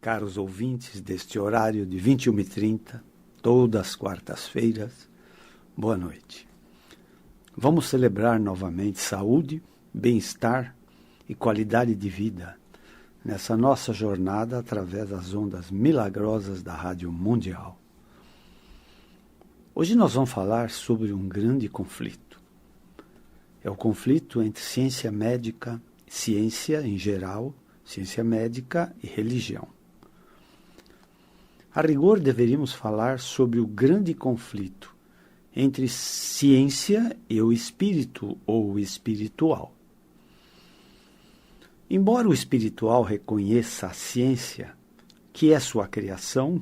caros ouvintes deste horário de 21h30, todas as quartas-feiras, boa noite. Vamos celebrar novamente saúde, bem-estar e qualidade de vida nessa nossa jornada através das ondas milagrosas da Rádio Mundial. Hoje nós vamos falar sobre um grande conflito. É o conflito entre ciência médica, ciência em geral, ciência médica e religião. A rigor, deveríamos falar sobre o grande conflito entre ciência e o espírito ou o espiritual. Embora o espiritual reconheça a ciência, que é sua criação,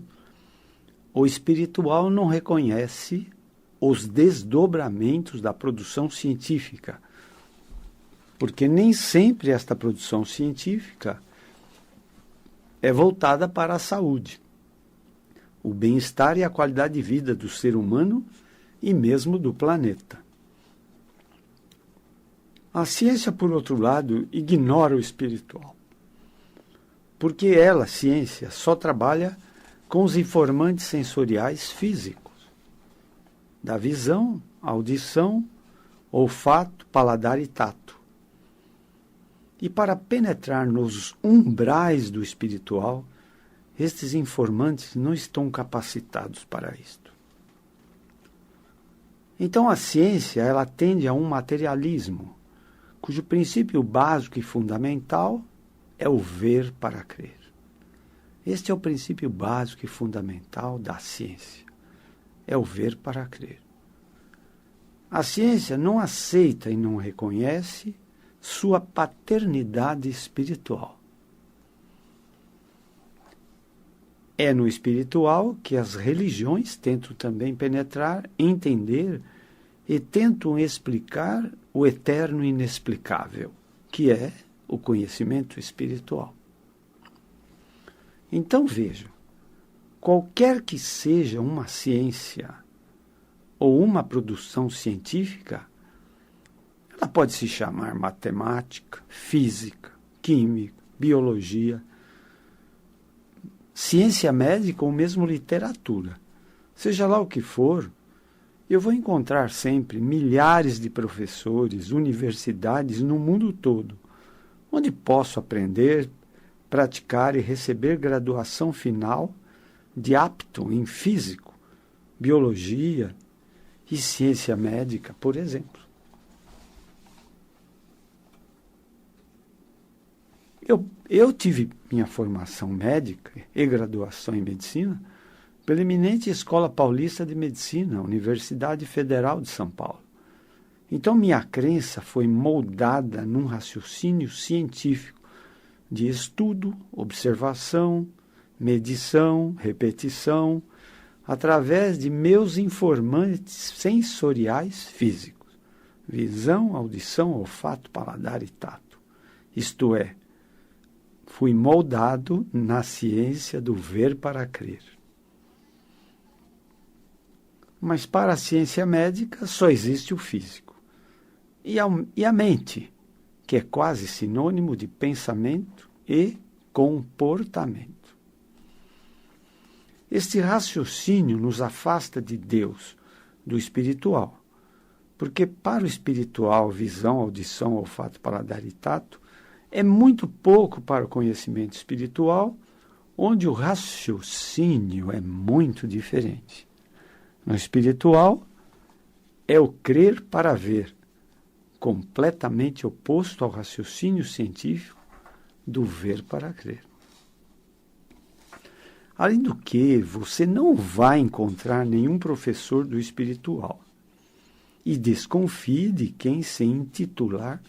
o espiritual não reconhece os desdobramentos da produção científica, porque nem sempre esta produção científica é voltada para a saúde, o bem-estar e a qualidade de vida do ser humano e mesmo do planeta. A ciência, por outro lado, ignora o espiritual, porque ela, a ciência, só trabalha com os informantes sensoriais físicos, da visão, audição, olfato, paladar e tato. E para penetrar nos umbrais do espiritual, estes informantes não estão capacitados para isto. Então a ciência, ela tende a um materialismo, cujo princípio básico e fundamental é o ver para crer. Este é o princípio básico e fundamental da ciência, é o ver para crer. A ciência não aceita e não reconhece sua paternidade espiritual. É no espiritual que as religiões tentam também penetrar, entender e tentam explicar o eterno inexplicável, que é o conhecimento espiritual. Então vejam, qualquer que seja uma ciência ou uma produção científica, ela pode se chamar matemática, física, química, biologia, ciência médica ou mesmo literatura. Seja lá o que for, eu vou encontrar sempre milhares de professores, universidades no mundo todo, onde posso aprender, praticar e receber graduação final de apto em físico, biologia e ciência médica, por exemplo. Eu tive minha formação médica e graduação em medicina pela eminente Escola Paulista de Medicina, Universidade Federal de São Paulo. Então minha crença foi moldada num raciocínio científico de estudo, observação, medição, repetição, através de meus informantes sensoriais físicos, visão, audição, olfato, paladar e tato. Isto é, fui moldado na ciência do ver para crer. Mas para a ciência médica só existe o físico. E a mente, que é quase sinônimo de pensamento e comportamento. Este raciocínio nos afasta de Deus, do espiritual, porque para o espiritual, visão, audição, olfato, paladar e tato é muito pouco para o conhecimento espiritual, onde o raciocínio é muito diferente. No espiritual, é o crer para ver, completamente oposto ao raciocínio científico do ver para crer. Além do que, você não vai encontrar nenhum professor do espiritual. E desconfie de quem se intitular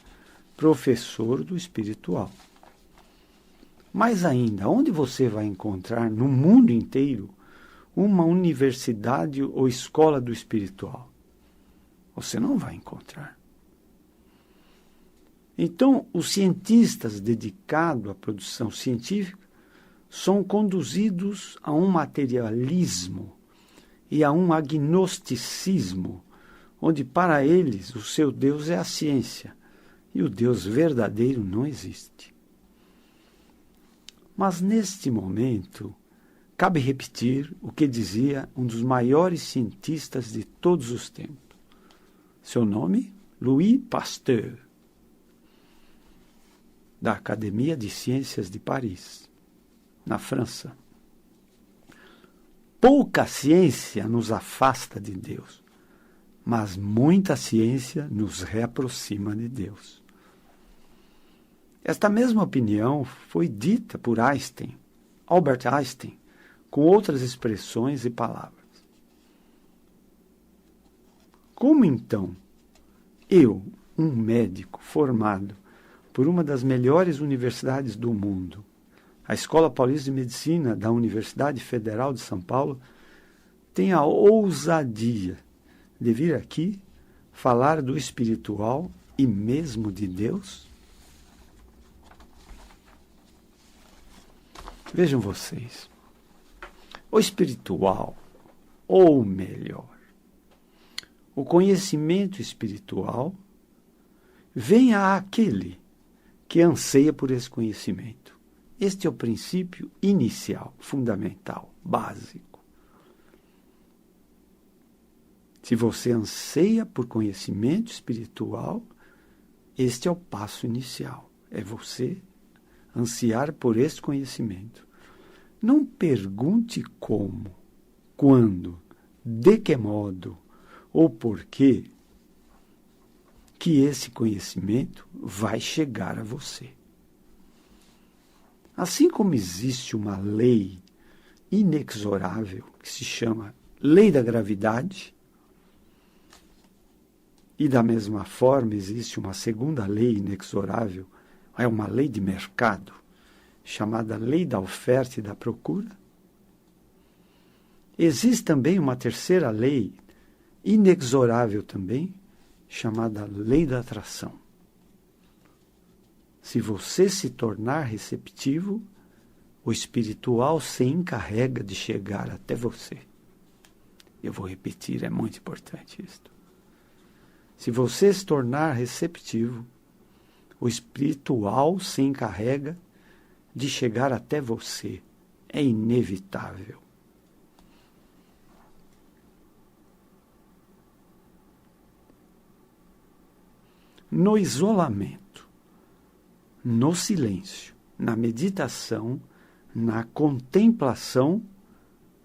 professor do espiritual. Mais ainda, onde você vai encontrar no mundo inteiro uma universidade ou escola do espiritual? Você não vai encontrar. Então, os cientistas dedicados à produção científica são conduzidos a um materialismo e a um agnosticismo, onde para eles o seu Deus é a ciência e o Deus verdadeiro não existe. Mas neste momento, cabe repetir o que dizia um dos maiores cientistas de todos os tempos. Seu nome? Louis Pasteur, da Academia de Ciências de Paris, na França. Pouca ciência nos afasta de Deus, mas muita ciência nos reaproxima de Deus. Esta mesma opinião foi dita por Albert Einstein, com outras expressões e palavras. Como então eu, um médico formado por uma das melhores universidades do mundo, a Escola Paulista de Medicina da Universidade Federal de São Paulo, tenho a ousadia de vir aqui falar do espiritual e mesmo de Deus? Vejam vocês, o espiritual, ou melhor, o conhecimento espiritual, vem àquele que anseia por esse conhecimento. Este é o princípio inicial, fundamental, básico. Se você anseia por conhecimento espiritual, este é o passo inicial. É você ansiar por esse conhecimento. Não pergunte como, quando, de que modo ou por quê que esse conhecimento vai chegar a você. Assim como existe uma lei inexorável que se chama lei da gravidade, e da mesma forma existe uma segunda lei inexorável, é uma lei de mercado, chamada lei da oferta e da procura. Existe também uma terceira lei, inexorável também, chamada lei da atração. Se você se tornar receptivo, o espiritual se encarrega de chegar até você. Eu vou repetir, é muito importante isto. Se você se tornar receptivo, o espiritual se encarrega de chegar até você. É inevitável. No isolamento, no silêncio, na meditação, na contemplação,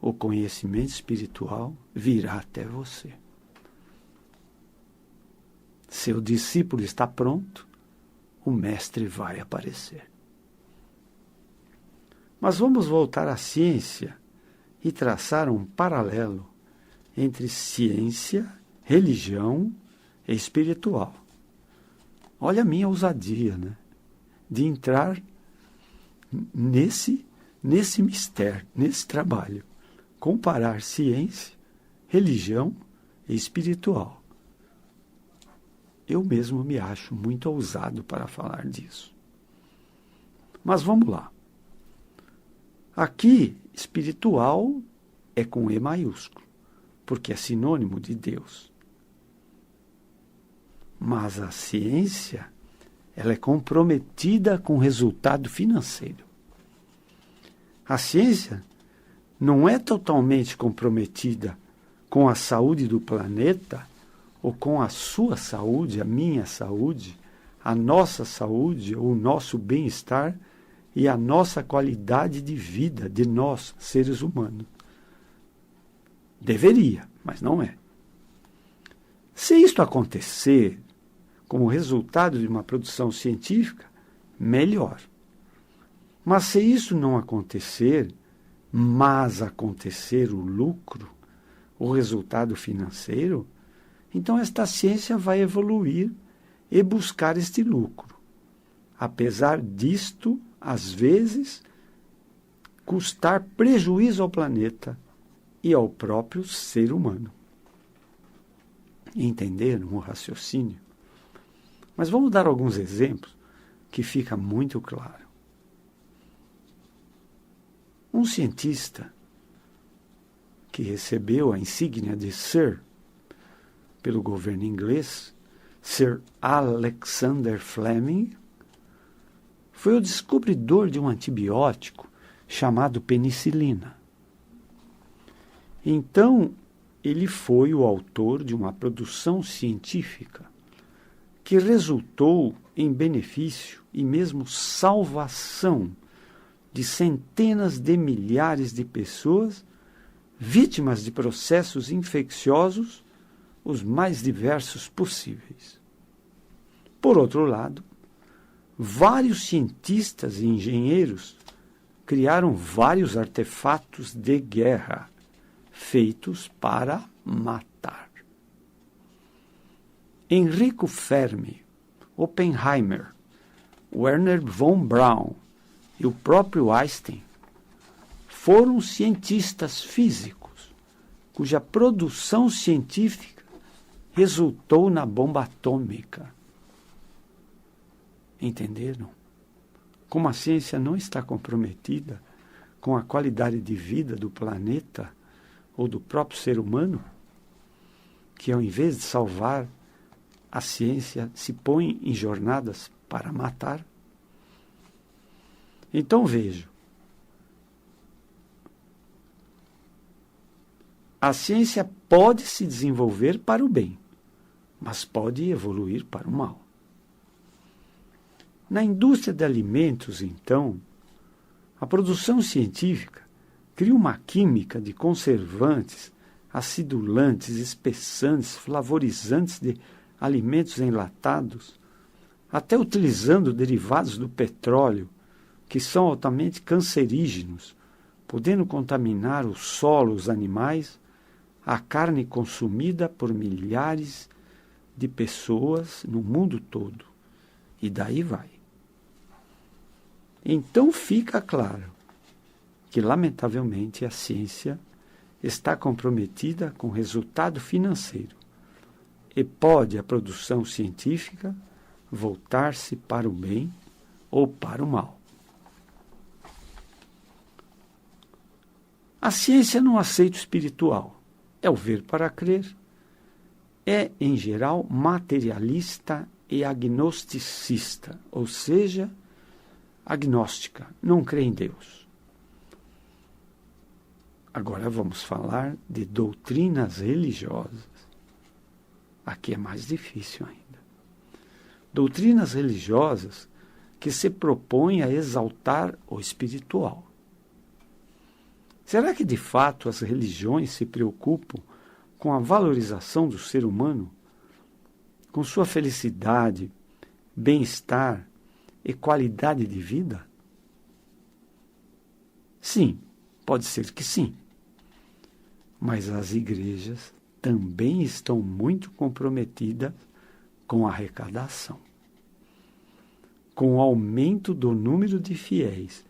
o conhecimento espiritual virá até você. Seu discípulo está pronto, o mestre vai aparecer. Mas vamos voltar à ciência e traçar um paralelo entre ciência, religião e espiritual. Olha a minha ousadia, né? De entrar nesse mistério, nesse trabalho. Comparar ciência, religião e espiritual. Eu mesmo me acho muito ousado para falar disso. Mas vamos lá. Aqui, espiritual é com E maiúsculo, porque é sinônimo de Deus. Mas a ciência, ela é comprometida com o resultado financeiro. A ciência não é totalmente comprometida com a saúde do planeta, ou com a sua saúde, a minha saúde, a nossa saúde, o nosso bem-estar e a nossa qualidade de vida de nós, seres humanos. Deveria, mas não é. Se isto acontecer como resultado de uma produção científica, melhor. Mas se isso não acontecer, mas acontecer o lucro, o resultado financeiro, então esta ciência vai evoluir e buscar este lucro. Apesar disto, às vezes, custar prejuízo ao planeta e ao próprio ser humano. Entenderam o raciocínio? Mas vamos dar alguns exemplos que fica muito claro. Um cientista que recebeu a insígnia de Sir pelo governo inglês, Sir Alexander Fleming, foi o descobridor de um antibiótico chamado penicilina. Então, ele foi o autor de uma produção científica que resultou em benefício e mesmo salvação de centenas de milhares de pessoas vítimas de processos infecciosos os mais diversos possíveis. Por outro lado, vários cientistas e engenheiros criaram vários artefatos de guerra feitos para matar. Enrico Fermi, Oppenheimer, Werner von Braun e o próprio Einstein foram cientistas físicos cuja produção científica resultou na bomba atômica. Entenderam? Como a ciência não está comprometida com a qualidade de vida do planeta ou do próprio ser humano, que ao invés de salvar, a ciência se põe em jornadas para matar. Então vejo, a ciência pode se desenvolver para o bem, mas pode evoluir para o mal. Na indústria de alimentos, então, a produção científica cria uma química de conservantes, acidulantes, espessantes, flavorizantes de alimentos enlatados, até utilizando derivados do petróleo, que são altamente cancerígenos, podendo contaminar o solo, os animais, a carne consumida por milhares de pessoas no mundo todo. E daí vai. Então fica claro que, lamentavelmente, a ciência está comprometida com resultado financeiro e pode a produção científica voltar-se para o bem ou para o mal. A ciência não aceita o espiritual. É o ver para crer. É, em geral, materialista e agnosticista, ou seja, agnóstica, não crê em Deus. Agora vamos falar de doutrinas religiosas. Aqui é mais difícil ainda. Doutrinas religiosas que se propõem a exaltar o espiritual. Será que de fato as religiões se preocupam com a valorização do ser humano, com sua felicidade, bem-estar e qualidade de vida? Sim, pode ser que sim. Mas as igrejas também estão muito comprometidas com a arrecadação, com o aumento do número de fiéis,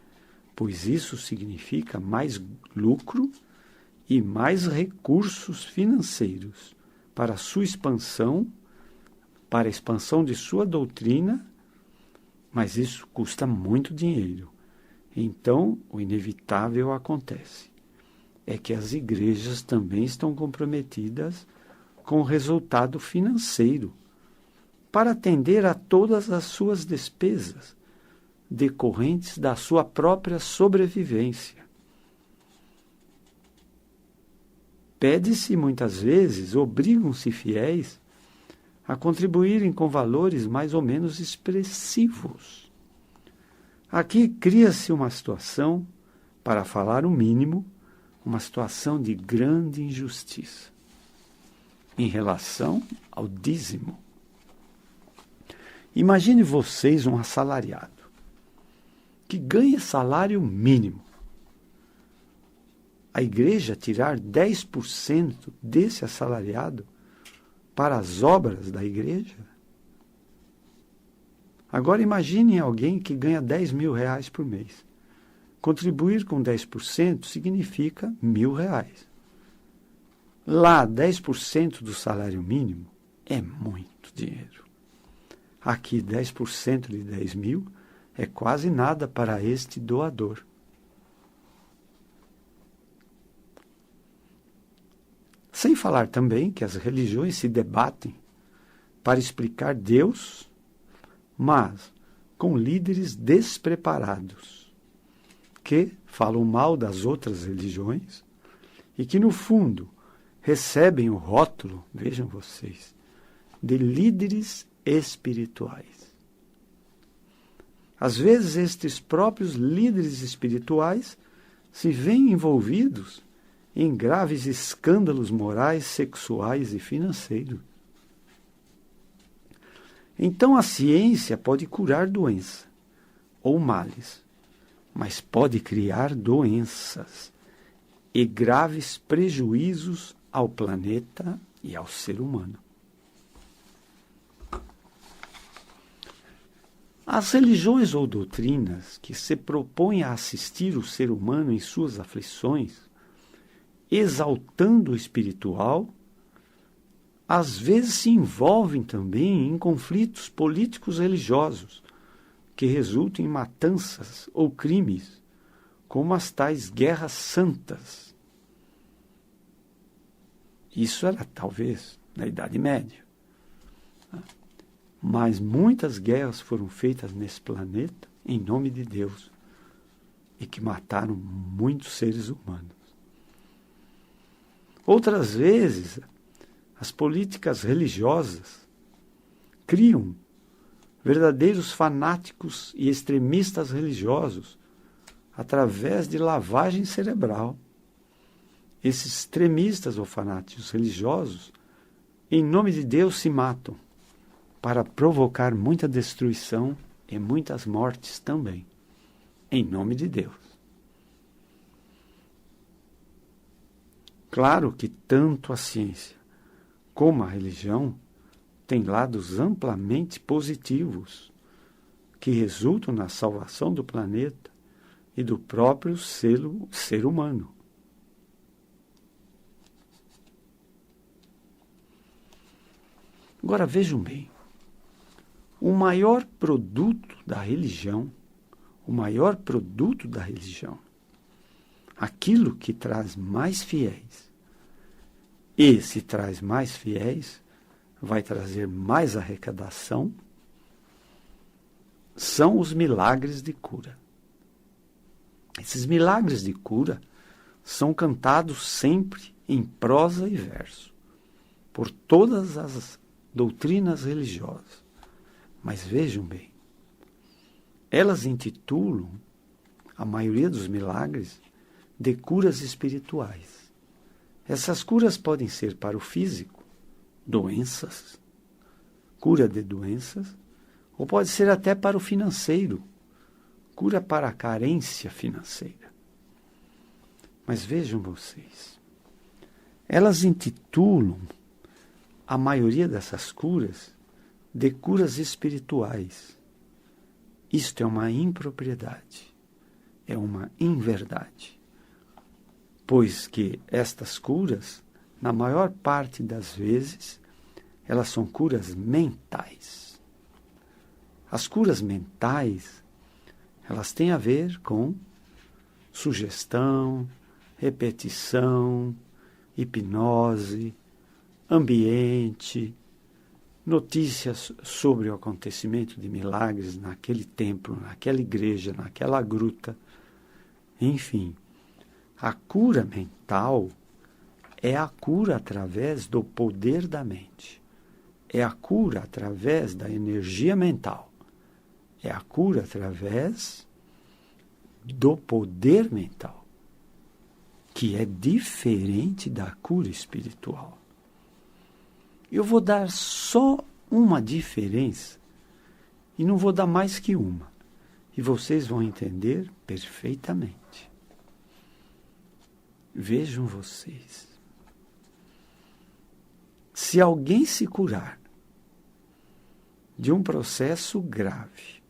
pois isso significa mais lucro e mais recursos financeiros para a sua expansão, para a expansão de sua doutrina, mas isso custa muito dinheiro. Então, o inevitável acontece. É que as igrejas também estão comprometidas com o resultado financeiro para atender a todas as suas despesas decorrentes da sua própria sobrevivência. Pede-se muitas vezes, obrigam-se fiéis a contribuírem com valores mais ou menos expressivos. Aqui cria-se uma situação, para falar o mínimo, uma situação de grande injustiça em relação ao dízimo. Imagine vocês um assalariado que ganha salário mínimo. A igreja tirar 10% desse assalariado para as obras da igreja? Agora imagine alguém que ganha 10 mil reais por mês. Contribuir com 10% significa R$1.000. Lá, 10% do salário mínimo é muito dinheiro. Aqui, 10% de 10 mil é quase nada para este doador. Sem falar também que as religiões se debatem para explicar Deus, mas com líderes despreparados, que falam mal das outras religiões e que, no fundo, recebem o rótulo, vejam vocês, de líderes espirituais. Às vezes, estes próprios líderes espirituais se veem envolvidos em graves escândalos morais, sexuais e financeiros. Então, a ciência pode curar doença ou males, mas pode criar doenças e graves prejuízos ao planeta e ao ser humano. As religiões ou doutrinas que se propõem a assistir o ser humano em suas aflições, exaltando o espiritual, às vezes se envolvem também em conflitos políticos religiosos, que resultam em matanças ou crimes, como as tais guerras santas. Isso era talvez na Idade Média. Mas muitas guerras foram feitas nesse planeta em nome de Deus e que mataram muitos seres humanos. Outras vezes, as políticas religiosas criam verdadeiros fanáticos e extremistas religiosos através de lavagem cerebral. Esses extremistas ou fanáticos religiosos, em nome de Deus, se matam para provocar muita destruição e muitas mortes também, em nome de Deus. Claro que tanto a ciência como a religião têm lados amplamente positivos que resultam na salvação do planeta e do próprio ser humano. Agora vejam bem, o maior produto da religião, aquilo que traz mais fiéis, e se traz mais fiéis, vai trazer mais arrecadação, são os milagres de cura. Esses milagres de cura são cantados sempre em prosa e verso, por todas as doutrinas religiosas. Mas vejam bem, elas intitulam a maioria dos milagres de curas espirituais. Essas curas podem ser para o físico, doenças, cura de doenças, ou pode ser até para o financeiro, cura para a carência financeira. Mas vejam vocês, elas intitulam a maioria dessas curas de curas espirituais. Isto é uma impropriedade, é uma inverdade, pois que estas curas, na maior parte das vezes, elas são curas mentais. As curas mentais, elas têm a ver com sugestão, repetição, hipnose, ambiente, notícias sobre o acontecimento de milagres naquele templo, naquela igreja, naquela gruta. Enfim, a cura mental é a cura através do poder da mente. É a cura através da energia mental. É a cura através do poder mental, que é diferente da cura espiritual. Eu vou dar só uma diferença e não vou dar mais que uma. E vocês vão entender perfeitamente. Vejam vocês. Se alguém se curar de um processo grave,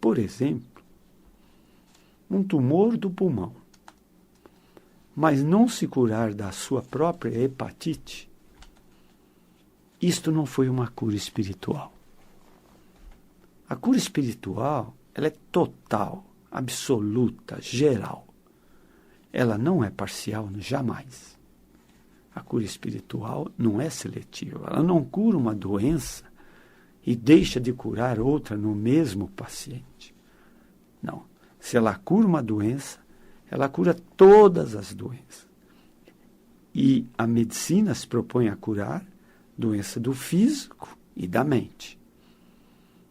por exemplo, um tumor do pulmão, mas não se curar da sua própria hepatite, isto não foi uma cura espiritual. A cura espiritual, ela é total, absoluta, geral. Ela não é parcial, jamais. A cura espiritual não é seletiva. Ela não cura uma doença e deixa de curar outra no mesmo paciente. Não. Se ela cura uma doença, Ela cura todas as doenças. E a medicina se propõe a curar doença do físico e da mente.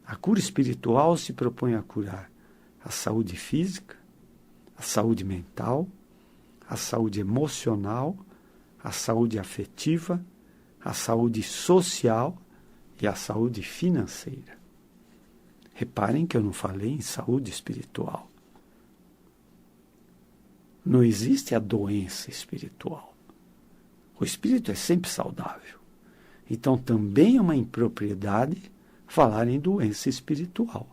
A cura espiritual se propõe a curar a saúde física, a saúde mental, a saúde emocional, a saúde afetiva, a saúde social e a saúde financeira. Reparem que eu não falei em saúde espiritual. Não existe a doença espiritual. O espírito é sempre saudável. Então também é uma impropriedade falar em doença espiritual.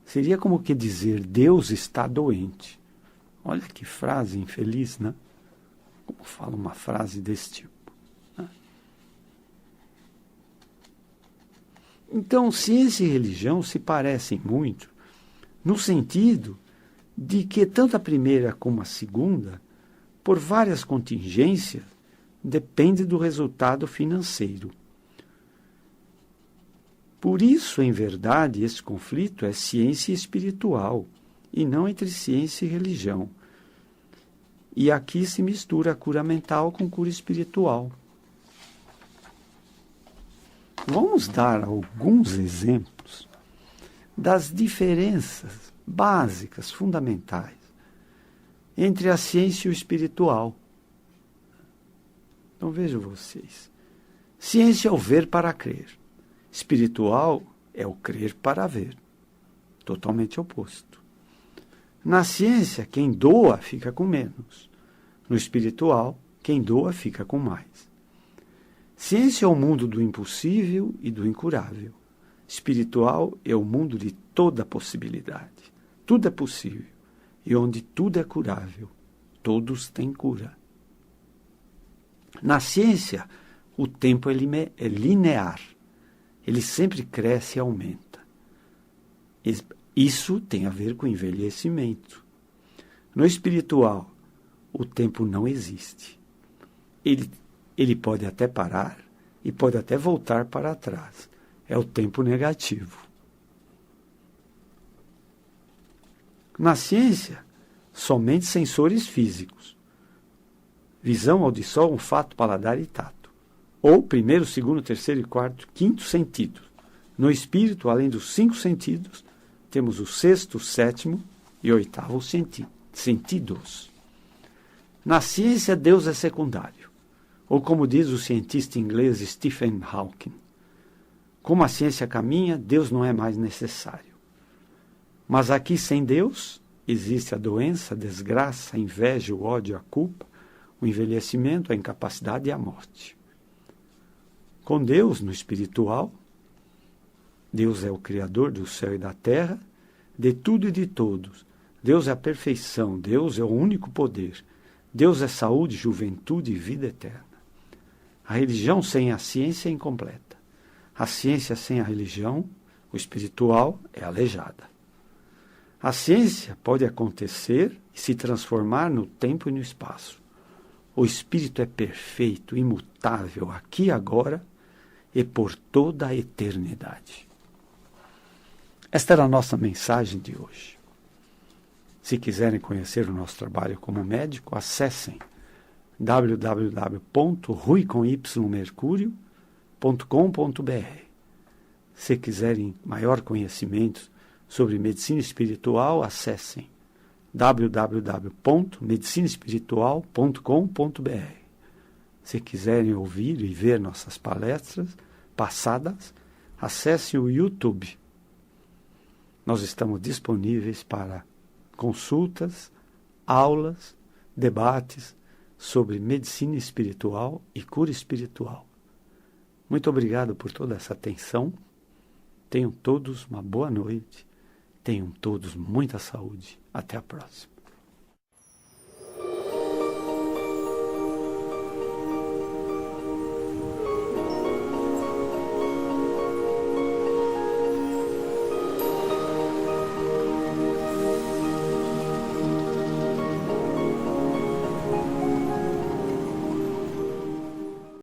Seria como que dizer Deus está doente. Olha que frase infeliz, né? Como fala uma frase desse tipo? Né? Então, ciência e religião se parecem muito no sentido de que tanto a primeira como a segunda, por várias contingências, depende do resultado financeiro. Por isso, em verdade, esse conflito é ciência espiritual, e não entre ciência e religião. E aqui se mistura a cura mental com cura espiritual. Vamos dar alguns exemplos das diferenças básicas, fundamentais, entre a ciência e o espiritual. Então vejam vocês. Ciência é o ver para crer. Espiritual é o crer para ver. Totalmente oposto. Na ciência, quem doa fica com menos. No espiritual, quem doa fica com mais. Ciência é o mundo do impossível e do incurável. Espiritual é o mundo de toda possibilidade. Tudo é possível. E onde tudo é curável, todos têm cura. Na ciência, o tempo é linear. Ele sempre cresce e aumenta. Isso tem a ver com envelhecimento. No espiritual, o tempo não existe. Ele pode até parar e pode até voltar para trás. É o tempo negativo. Na ciência, somente sensores físicos. Visão, audição, olfato, paladar e tato. Ou primeiro, segundo, terceiro e quarto, quinto sentido. No espírito, além dos 5 sentidos, temos o sexto, sétimo e oitavo sentidos. Na ciência, Deus é secundário. Ou como diz o cientista inglês Stephen Hawking, como a ciência caminha, Deus não é mais necessário. Mas aqui, sem Deus, existe a doença, a desgraça, a inveja, o ódio, a culpa, o envelhecimento, a incapacidade e a morte. Com Deus, no espiritual, Deus é o Criador do céu e da terra, de tudo e de todos. Deus é a perfeição, Deus é o único poder. Deus é saúde, juventude e vida eterna. A religião sem a ciência é incompleta. A ciência sem a religião, o espiritual, é aleijada. A ciência pode acontecer e se transformar no tempo e no espaço. O espírito é perfeito, imutável, aqui e agora e por toda a eternidade. Esta era a nossa mensagem de hoje. Se quiserem conhecer o nosso trabalho como médico, acessem www.ruicomercurio.com.br. Se quiserem maior conhecimento sobre medicina espiritual, acessem www.medicinaespiritual.com.br. Se quiserem ouvir e ver nossas palestras passadas, acessem o YouTube. Nós estamos disponíveis para consultas, aulas, debates sobre medicina espiritual e cura espiritual. Muito obrigado por toda essa atenção. Tenham todos uma boa noite. Tenham todos muita saúde. Até a próxima.